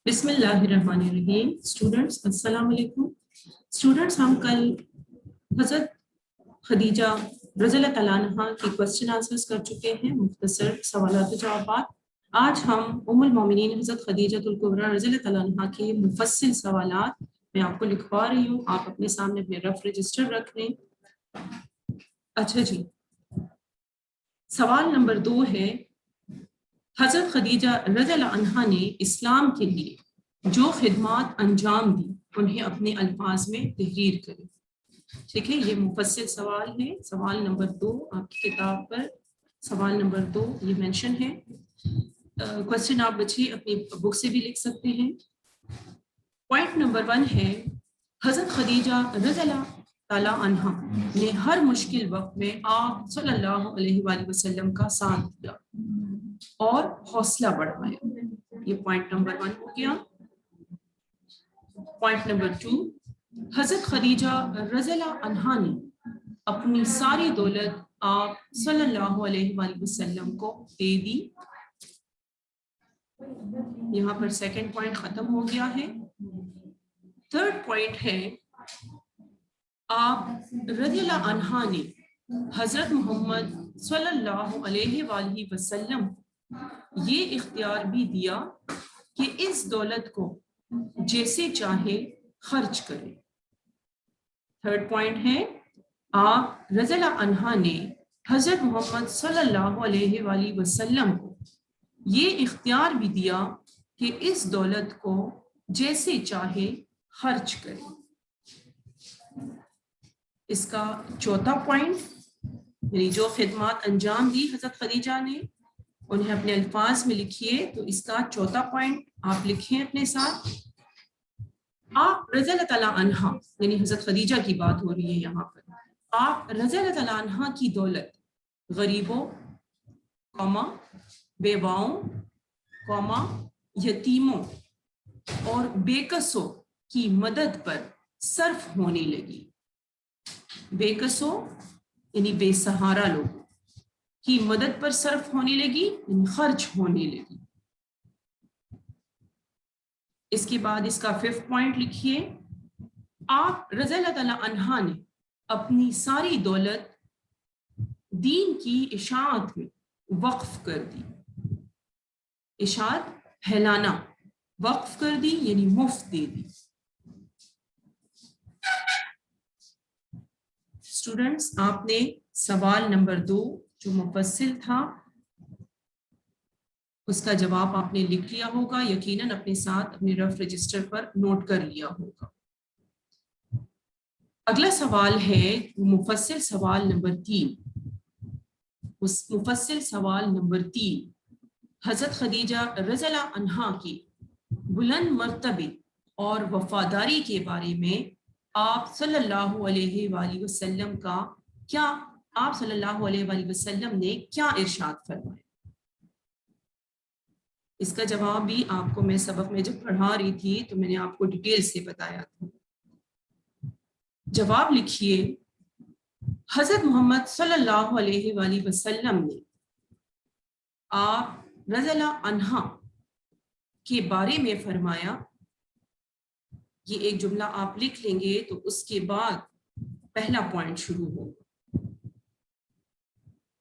بسم اللہ الرحمن الرحیم. اسٹوڈنٹس السلام علیکم. اسٹوڈنٹس ہم کل حضرت خدیجہ رضی اللہ تعالیٰ عنہا کی کوشچن آنسرز کر چکے ہیں، مختصر سوالات و جوابات. آج ہم ام المومنین حضرت خدیجہ الکبریٰ رضی اللہ تعالیٰ عنہا کے مفصل سوالات میں آپ کو لکھوا رہی ہوں. آپ اپنے سامنے اپنے رف رجسٹر رکھ لیں. اچھا جی، سوال نمبر 2 ہے، حضرت خدیجہ رضی اللہ عنہا نے اسلام کے لیے جو خدمات انجام دی انہیں اپنے الفاظ میں تحریر کریں. ٹھیک ہے، یہ مفصل سوال ہے. سوال نمبر 2 آپ کی کتاب پر سوال نمبر 2 یہ مینشن ہے. کوشچن آپ بچے اپنی بک سے بھی لکھ سکتے ہیں. پوائنٹ نمبر 1 ہے، حضرت خدیجہ رضی اللہ تعالیٰ عنہا نے ہر مشکل وقت میں آپ صلی اللہ علیہ وآلہ وسلم کا ساتھ دیا اور حوصلہ بڑھایا. یہ پوائنٹ نمبر 1 ہو گیا. پوائنٹ نمبر 2، حضرت خدیجہ رضی اللہ عنہا نے اپنی ساری دولت آپ صلی اللہ علیہ وآلہ وسلم کو دے دی. یہاں پر سیکنڈ پوائنٹ ختم ہو گیا ہے. تھرڈ پوائنٹ ہے، آپ رضی اللہ عنہا نے حضرت محمد صلی اللہ علیہ وآلہ وسلم یہ اختیار بھی دیا کہ اس دولت کو جیسے چاہے خرچ کرے. تھرڈ پوائنٹ ہے، آپ رضی اللہ عنہا نے حضرت محمد صلی اللہ علیہ وآلہ وسلم کو یہ اختیار بھی دیا کہ اس دولت کو جیسے چاہے خرچ کرے. اس کا چوتھا پوائنٹ، یعنی جو خدمات انجام دی حضرت خدیجہ نے انہیں اپنے الفاظ میں لکھیے. تو اس کا چوتھا پوائنٹ آپ لکھیں اپنے ساتھ. آپ رضی اللہ تعالیٰ عنہا، یعنی حضرت خدیجہ کی بات ہو رہی ہے یہاں پر، آپ رضی اللہ تعالیٰ عنہا کی دولت غریبوں، بیواؤں، یتیموں اور بے کسوں کی مدد پر صرف ہونے لگی. بے کسوں یعنی بے سہارا لوگوں کی مدد پر صرف ہونے لگی، یعنی خرچ ہونے لگی. اس کے بعد اس کا 5th پوائنٹ لکھیے، آپ رضی اللہ تعالیٰ عنہا نے اپنی ساری دولت دین کی اشاعت میں وقف کر دی. اشاعت پھیلانا، وقف کر دی یعنی مفت دے دی. اسٹوڈنٹس آپ نے سوال نمبر 2 جو مفصل تھا اس کا جواب آپ نے لکھ لیا ہوگا، یقیناً اپنے ساتھ اپنے رف رجسٹر پر نوٹ کر لیا ہوگا. اگلا سوال ہے مفصل سوال نمبر 3. اس مفصل سوال نمبر 3 حضرت خدیجہ رضی اللہ عنہا کی بلند مرتبے اور وفاداری کے بارے میں آپ صلی اللہ علیہ وآلہ وسلم کا آپ صلی اللہ علیہ وآلہ وسلم نے کیا ارشاد فرمایا. اس کا جواب بھی آپ کو میں سبق میں جب پڑھا رہی تھی تو میں نے آپ کو ڈیٹیل سے بتایا تھا. جواب لکھیے، حضرت محمد صلی اللہ علیہ وآلہ وسلم نے آپ رضی اللہ عنہا کے بارے میں فرمایا. یہ ایک جملہ آپ لکھ لیں گے تو اس کے بعد پہلا پوائنٹ شروع ہوگا،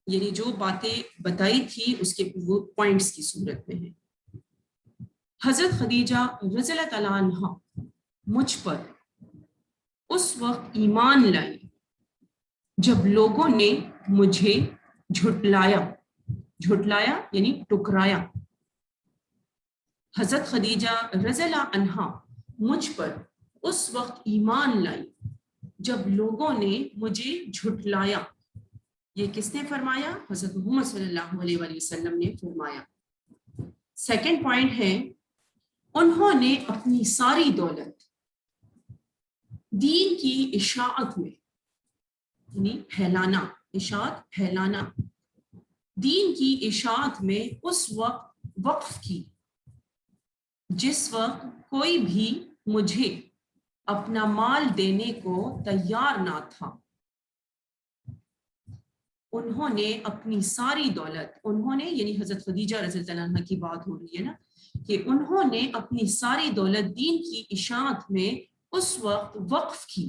یعنی جو باتیں بتائی تھی اس کے وہ پوائنٹس کی صورت میں ہیں. حضرت خدیجہ رضی اللہ تعالیٰ عنہا مجھ پر اس وقت ایمان لائی جب لوگوں نے مجھے جھٹلایا یعنی ٹکرایا. حضرت خدیجہ رضی اللہ عنہا مجھ پر اس وقت ایمان لائی جب لوگوں نے مجھے جھٹلایا. یہ کس نے فرمایا؟ حضرت محمد صلی اللہ علیہ وآلہ وسلم نے فرمایا. سیکنڈ پوائنٹ ہے، انہوں نے اپنی ساری دولت دین کی اشاعت میں یعنی پھیلانا، اشاعت پھیلانا، دین کی اشاعت میں اس وقت وقف کی جس وقت کوئی بھی مجھے اپنا مال دینے کو تیار نہ تھا. انہوں نے اپنی ساری دولت، انہوں نے یعنی حضرت خدیجہ رضی اللہ عنہا کی بات ہو رہی ہے نا، کہ انہوں نے اپنی ساری دولت دین کی اشاعت میں اس وقت وقف کی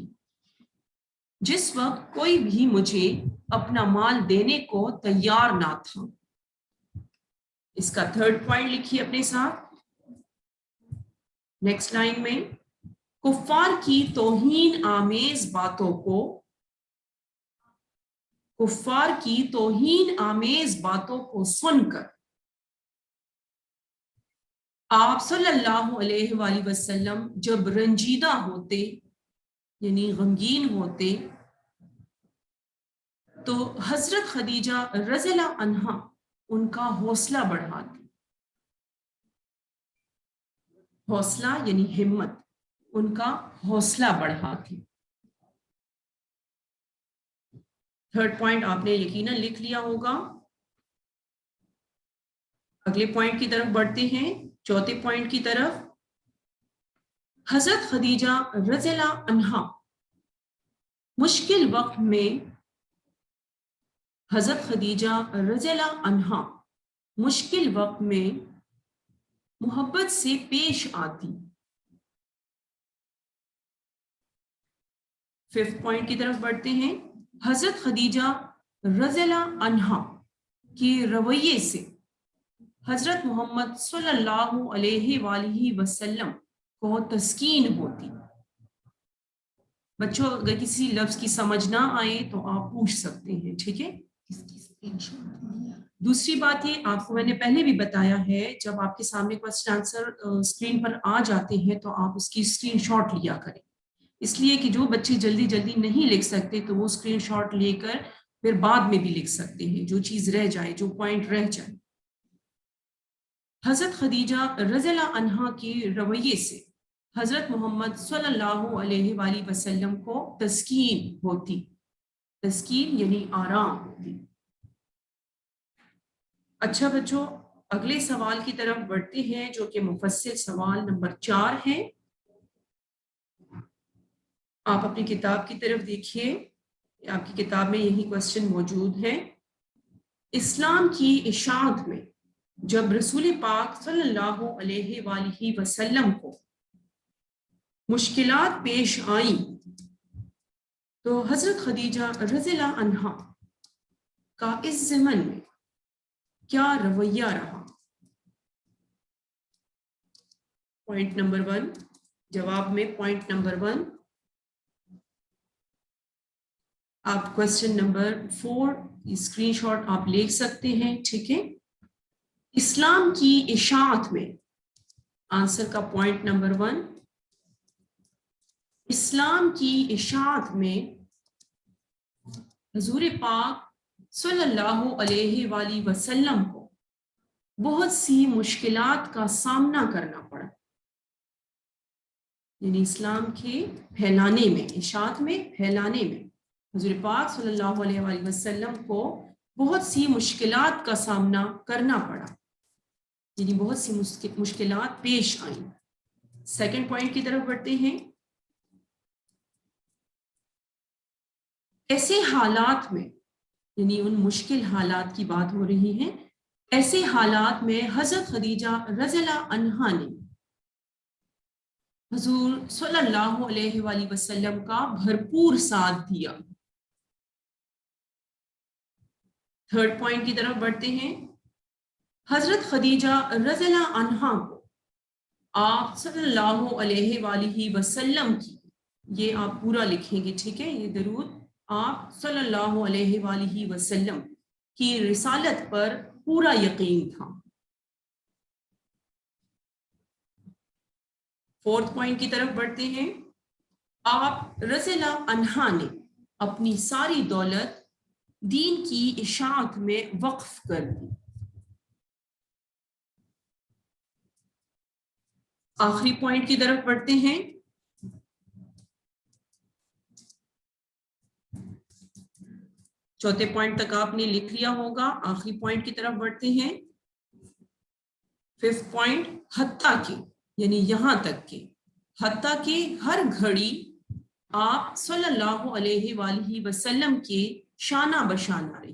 جس وقت کوئی بھی مجھے اپنا مال دینے کو تیار نہ تھا. اس کا تھرڈ پوائنٹ لکھیے اپنے ساتھ نیکسٹ لائن میں. کفار کی توہین آمیز باتوں کو، کفار کی توہین آمیز باتوں کو سن کر آپ صلی اللہ علیہ وآلہ وسلم جب رنجیدہ ہوتے یعنی غمگین ہوتے تو حضرت خدیجہ رضی اللہ عنہا ان کا حوصلہ بڑھاتی. حوصلہ یعنی ہمت، ان کا حوصلہ بڑھاتی. تھرڈ پوائنٹ آپ نے یقیناً لکھ لیا ہوگا. اگلے پوائنٹ کی طرف بڑھتے ہیں، چوتھے پوائنٹ کی طرف. حضرت خدیجہ رضی اللہ عنہا مشکل وقت میں، حضرت خدیجہ رضی اللہ عنہا مشکل وقت میں محبت سے پیش آتی. ففتھ پوائنٹ کی طرف بڑھتے ہیں. حضرت خدیجہ رضی اللہ عنہا کے رویے سے حضرت محمد صلی اللہ علیہ وآلہ وسلم کو تسکین ہوتی. بچوں اگر کسی لفظ کی سمجھ نہ آئے تو آپ پوچھ سکتے ہیں، ٹھیک ہے. دوسری بات یہ آپ کو میں نے پہلے بھی بتایا ہے، جب آپ کے سامنے کوسچن آنسر اسکرین پر آ جاتے ہیں تو آپ اس کی اسکرین شاٹ لیا کریں، اس لیے کہ جو بچے جلدی جلدی نہیں لکھ سکتے تو وہ اسکرین شاٹ لے کر پھر بعد میں بھی لکھ سکتے ہیں، جو چیز رہ جائے، جو پوائنٹ رہ جائے. حضرت خدیجہ رضی اللہ عنہا کے رویے سے حضرت محمد صلی اللہ علیہ وآلہ وسلم کو تسکین ہوتی. تسکین یعنی آرام ہوتی. اچھا بچوں، اگلے سوال کی طرف بڑھتے ہیں جو کہ مفصل سوال نمبر 4 ہے. آپ اپنی کتاب کی طرف دیکھیے، آپ کی کتاب میں یہی کوسچن موجود ہے. اسلام کی اشاعت میں جب رسول پاک صلی اللہ علیہ وآلہ وسلم کو مشکلات پیش آئیں تو حضرت خدیجہ رضی اللہ عنہا کا اس ضمن میں کیا رویہ رہا؟ پوائنٹ نمبر 1 جواب میں پوائنٹ نمبر 1 آپ کوسچن نمبر 4 اسکرین شاٹ آپ لے سکتے ہیں، ٹھیک ہے. اسلام کی اشاعت میں آنسر کا پوائنٹ نمبر 1، اسلام کی اشاعت میں حضور پاک صلی اللہ علیہ وآلہ وسلم کو بہت سی مشکلات کا سامنا کرنا پڑا. یعنی اسلام کے پھیلانے میں، اشاعت میں پھیلانے میں حضور پاک صلی اللہ علیہ وآلہ وسلم کو بہت سی مشکلات کا سامنا کرنا پڑا، یعنی بہت سی مشکلات پیش آئیں. سیکنڈ پوائنٹ کی طرف بڑھتے ہیں. ایسے حالات میں، یعنی ان مشکل حالات کی بات ہو رہی ہے، ایسے حالات میں حضرت خدیجہ رضی اللہ عنہا نے حضور صلی اللہ علیہ وآلہ وسلم کا بھرپور ساتھ دیا. تھرڈ پوائنٹ کی طرف بڑھتے ہیں. حضرت خدیجہ رضی اللہ عنہا کو آپ صلی اللہ علیہ وآلہ وسلم کی، یہ آپ پورا لکھیں گے، ٹھیک ہے، یہ درود آپ صلی اللہ علیہ وآلہ وسلم کی رسالت پر پورا یقین تھا. فورتھ پوائنٹ کی طرف بڑھتے ہیں. آپ رضی اللہ عنہا نے اپنی ساری دولت دین کی اشاعت میں وقف کر دی. آخری پوائنٹ کی طرف بڑھتے ہیں. چوتھے پوائنٹ تک آپ نے لکھ لیا ہوگا، آخری پوائنٹ کی طرف بڑھتے ہیں. ففتھ پوائنٹ، حتیٰ کہ یعنی یہاں تک کہ، حتیٰ کہ ہر گھڑی آپ صلی اللہ علیہ وآلہ وسلم کے شانہ بشانہ رہی.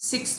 6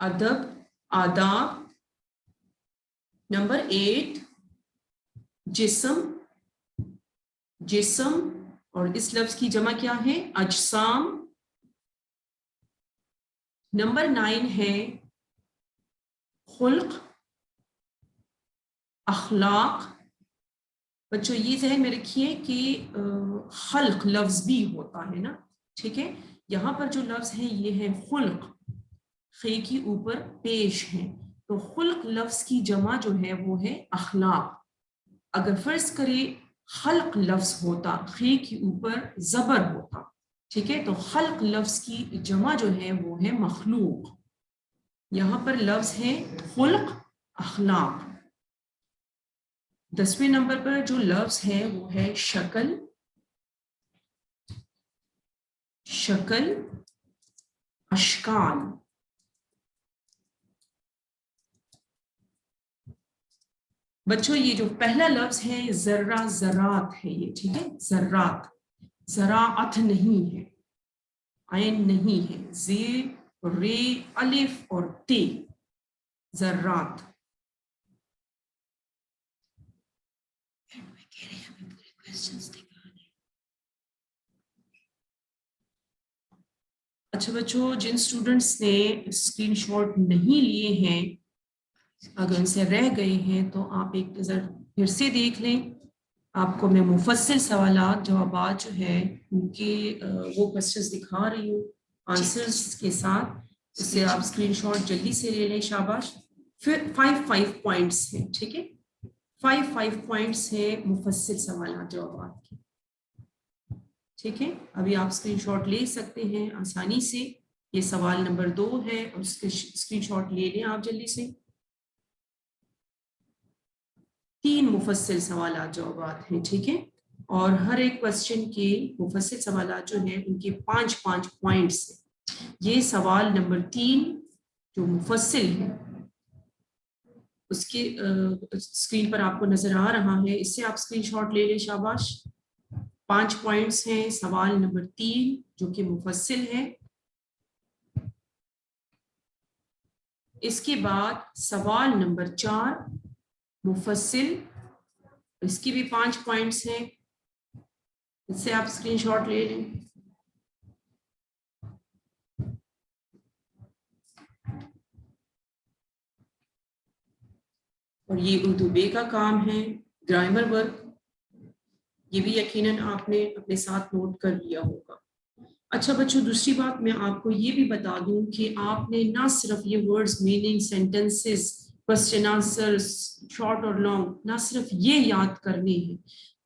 ادب آداب. نمبر 8 جسم جسم اور اس لفظ کی جمع کیا ہے اجسام. نمبر 9 ہے خلق اخلاق. بچوں یہ ذہن میں رکھیے کہ خلق لفظ بھی ہوتا ہے نا, ٹھیک ہے. یہاں پر جو لفظ ہے یہ ہے خلق, خے کی اوپر پیش ہے, تو خلق لفظ کی جمع جو ہے وہ ہے اخلاق. اگر فرض کرے خلق لفظ ہوتا, خے کی اوپر زبر ہوتا, ٹھیک ہے, تو خلق لفظ کی جمع جو ہے وہ ہے مخلوق. یہاں پر لفظ ہے خلق اخلاق. 10ویں نمبر پر جو لفظ ہے وہ ہے شکل شکل اشکال. بچوں یہ جو پہلا لفظ ہے ذرہ ذرات ہے یہ, ٹھیک ہے, ذرات, زراعت نہیں ہے, عین نہیں ہے, زیر رے الف اور تے, ذرات. اچھا بچوں, جن اسٹوڈنٹس نے اسکرین شاٹ نہیں لیے ہیں, اگر ان سے رہ گئے ہیں تو آپ ایک نظر پھر سے دیکھ لیں. آپ کو میں مفصل سوالات جوابات جو ہے ان کے وہ کوسچنز دکھا رہی ہوں آنسرز کے ساتھ, اس سے آپ اسکرین شاٹ جلدی سے لے لیں, شاباش. پھر 5 پوائنٹس ہیں, ٹھیک ہے, 5 پوائنٹس ہیں مفصل سوالات جوابات کے, ٹھیک ہے. ابھی آپ اسکرین شاٹ لے سکتے ہیں آسانی سے. یہ سوال نمبر 2 ہے اور اس کے اسکرین شاٹ لے لیں آپ جلدی سے. 3 مفصل سوالات جوابات ہیں, ٹھیک ہے, اور ہر ایک کوسچن کے مفصل سوالات جو ہیں ان کے 5 پوائنٹس ہیں. یہ سوال نمبر 3 جو مفصل ہے اس کے اسکرین پر آپ کو نظر آ رہا ہے, اس سے آپ اسکرین شاٹ لے لیں, شاباش. 5 پوائنٹس ہیں سوال نمبر 3 جو کہ مفصل ہے. اس کے بعد سوال نمبر 4 مفصل, اس کی بھی 5 پوائنٹس ہیں, اس سے آپ اسکرین شاٹ لے لیں. اور یہ اردو بے کا کام ہے, گرامر ورک, یہ بھی یقیناً آپ نے اپنے ساتھ نوٹ کر لیا ہوگا. اچھا بچوں, دوسری بات میں آپ کو یہ بھی بتا دوں کہ آپ نے نہ صرف یہ words, meaning, sentences, question answer, short اور لانگ, نہ صرف یہ یاد کرنے ہیں,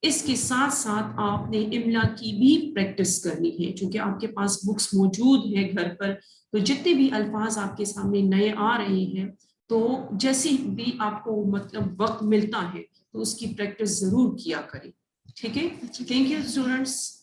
اس کے ساتھ ساتھ آپ نے املا کی بھی پریکٹس کرنی ہے. چونکہ آپ کے پاس بکس موجود ہیں گھر پر, تو جتنے بھی الفاظ آپ کے سامنے نئے آ رہے ہیں تو جیسے بھی آپ کو مطلب وقت ملتا ہے تو اس کی پریکٹس ضرور کیا کریں, ٹھیک ہے. Thank you students.